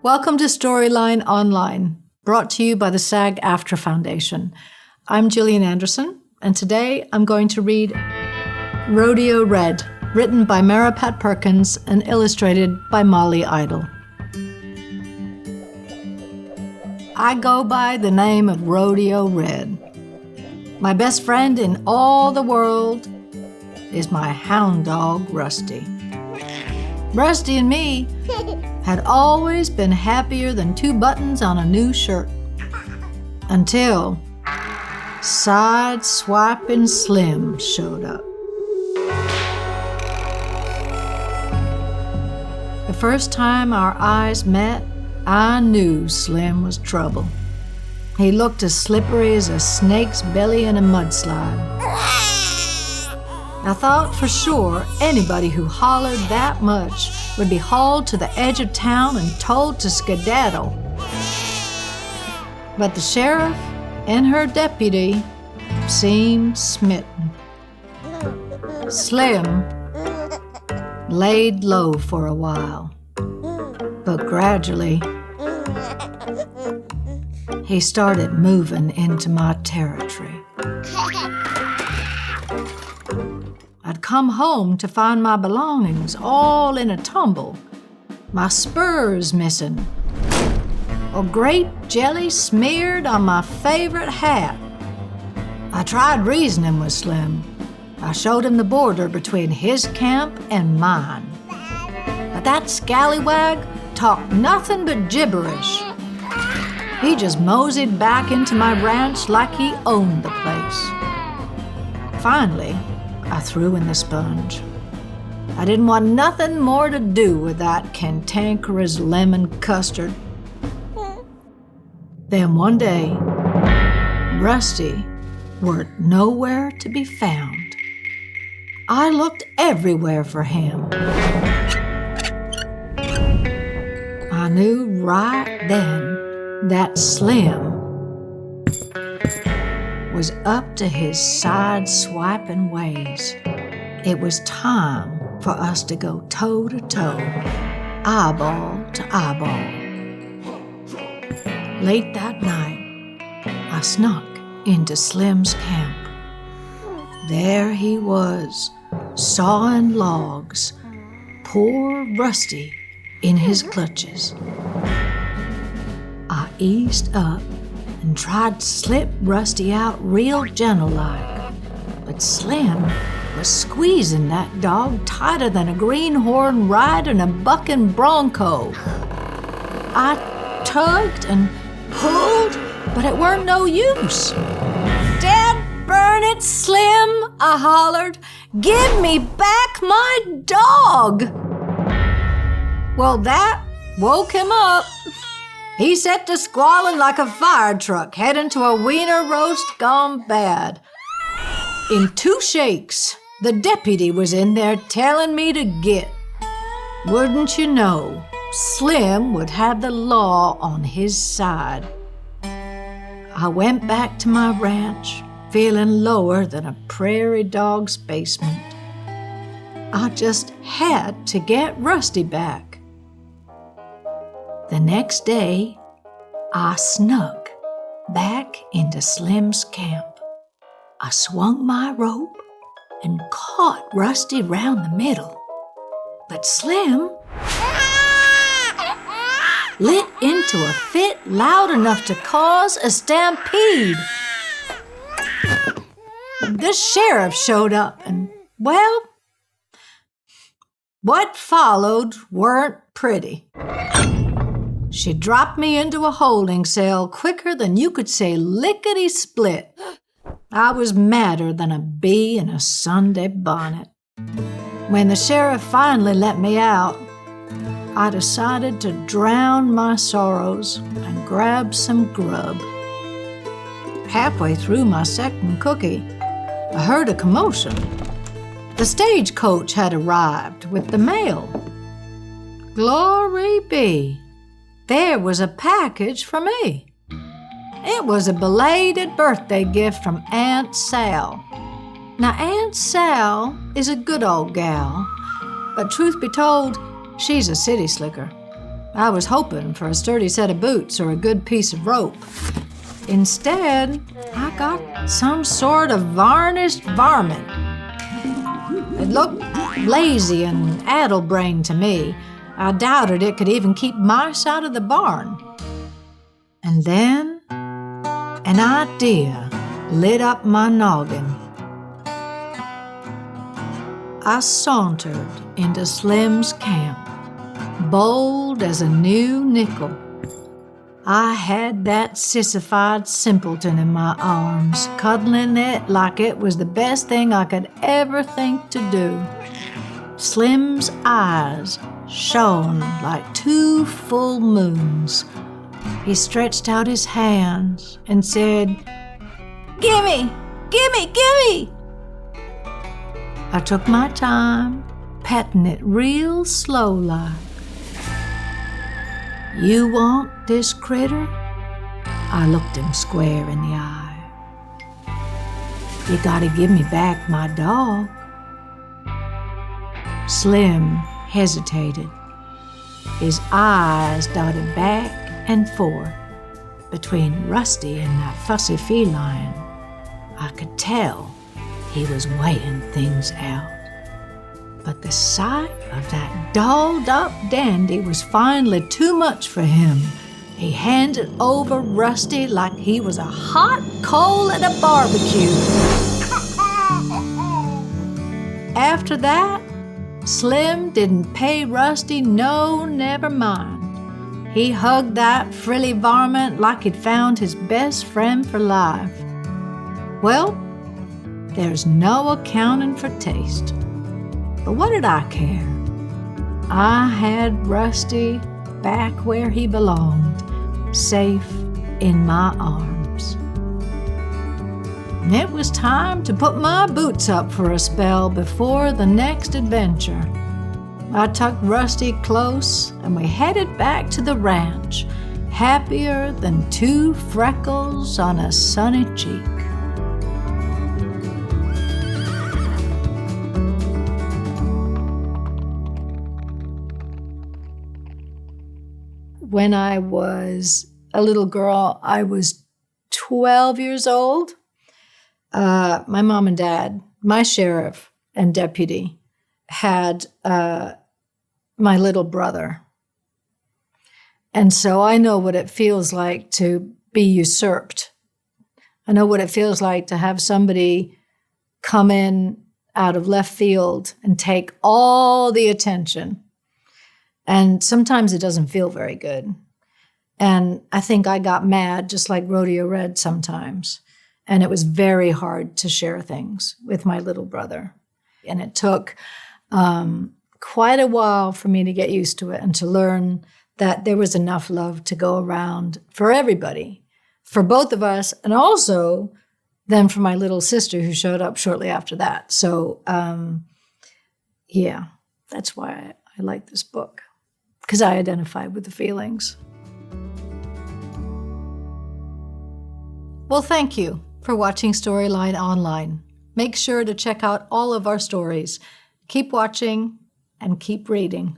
Welcome to Storyline Online, brought to you by the SAG-AFTRA Foundation. I'm Gillian Anderson, and today I'm going to read Rodeo Red, written by Maripat Perkins and illustrated by Molly Idle. I go by the name of Rodeo Red. My best friend in all the world is my hound dog, Rusty. Rusty and me had always been happier than two buttons on a new shirt. Until Sideswiping Slim showed up. The first time our eyes met, I knew Slim was trouble. He looked as slippery as a snake's belly in a mudslide. I thought for sure anybody who hollered that much would be hauled to the edge of town and told to skedaddle. But the sheriff and her deputy seemed smitten. Slim laid low for a while, but gradually he started moving into my territory. I'd come home to find my belongings all in a tumble, my spurs missing, or grape jelly smeared on my favorite hat. I tried reasoning with Slim. I showed him the border between his camp and mine. But that scallywag talked nothing but gibberish. He just moseyed back into my ranch like he owned the place. Finally, I threw in the sponge. I didn't want nothing more to do with that cantankerous lemon custard. Then one day, Rusty weren't nowhere to be found. I looked everywhere for him. I knew right then that Slim was up to his side-swiping ways. It was time for us to go toe-to-toe, eyeball to eyeball. Late that night, I snuck into Slim's camp. There he was, sawing logs, poor Rusty in his clutches. I eased up and tried to slip Rusty out real gentle-like, but Slim was squeezing that dog tighter than a greenhorn riding a bucking bronco. I tugged and pulled, but it weren't no use. "Dad burn it, Slim," I hollered. "Give me back my dog." Well, that woke him up. He set to squalling like a fire truck heading to a wiener roast gone bad. In 2 shakes, the deputy was in there telling me to get. Wouldn't you know, Slim would have the law on his side. I went back to my ranch, feeling lower than a prairie dog's basement. I just had to get Rusty back. The next day, I snuck back into Slim's camp. I swung my rope and caught Rusty round the middle. But Slim lit into a fit loud enough to cause a stampede. The sheriff showed up and, well, what followed weren't pretty. She dropped me into a holding cell quicker than you could say lickety-split. I was madder than a bee in a Sunday bonnet. When the sheriff finally let me out, I decided to drown my sorrows and grab some grub. Halfway through my second cookie, I heard a commotion. The stagecoach had arrived with the mail. Glory be! There was a package for me. It was a belated birthday gift from Aunt Sal. Now, Aunt Sal is a good old gal, but truth be told, she's a city slicker. I was hoping for a sturdy set of boots or a good piece of rope. Instead, I got some sort of varnished varmint. It looked lazy and addle-brained to me. I doubted it could even keep mice out of the barn. And then, an idea lit up my noggin. I sauntered into Slim's camp, bold as a new nickel. I had that sissified simpleton in my arms, cuddling it like it was the best thing I could ever think to do. Slim's eyes shone like 2 full moons. He stretched out his hands and said, "Gimme, gimme, gimme!" I took my time, petting it real slow-like. "You want this critter?" I looked him square in the eye. "You gotta give me back my dog." Slim hesitated. His eyes darted back and forth between Rusty and that fussy feline. I could tell he was weighing things out. But the sight of that dolled-up dandy was finally too much for him. He handed over Rusty like he was a hot coal at a barbecue. After that, Slim didn't pay Rusty no never mind. He hugged that frilly varmint like he'd found his best friend for life. Well, there's no accounting for taste. But what did I care? I had Rusty back where he belonged, safe in my arms. And it was time to put my boots up for a spell before the next adventure. I tucked Rusty close and we headed back to the ranch, happier than 2 freckles on a sunny cheek. When I was a little girl, I was 12 years old. My mom and dad, my sheriff and deputy, had my little brother. And so I know what it feels like to be usurped. I know what it feels like to have somebody come in out of left field and take all the attention. And sometimes it doesn't feel very good. And I think I got mad, just like Rodeo Red sometimes. And it was very hard to share things with my little brother. And it took quite a while for me to get used to it and to learn that there was enough love to go around for everybody, for both of us, and also then for my little sister who showed up shortly after that. So, yeah, that's why I like this book, because I identify with the feelings. Well, thank you for watching Storyline Online. Make sure to check out all of our stories. Keep watching and keep reading.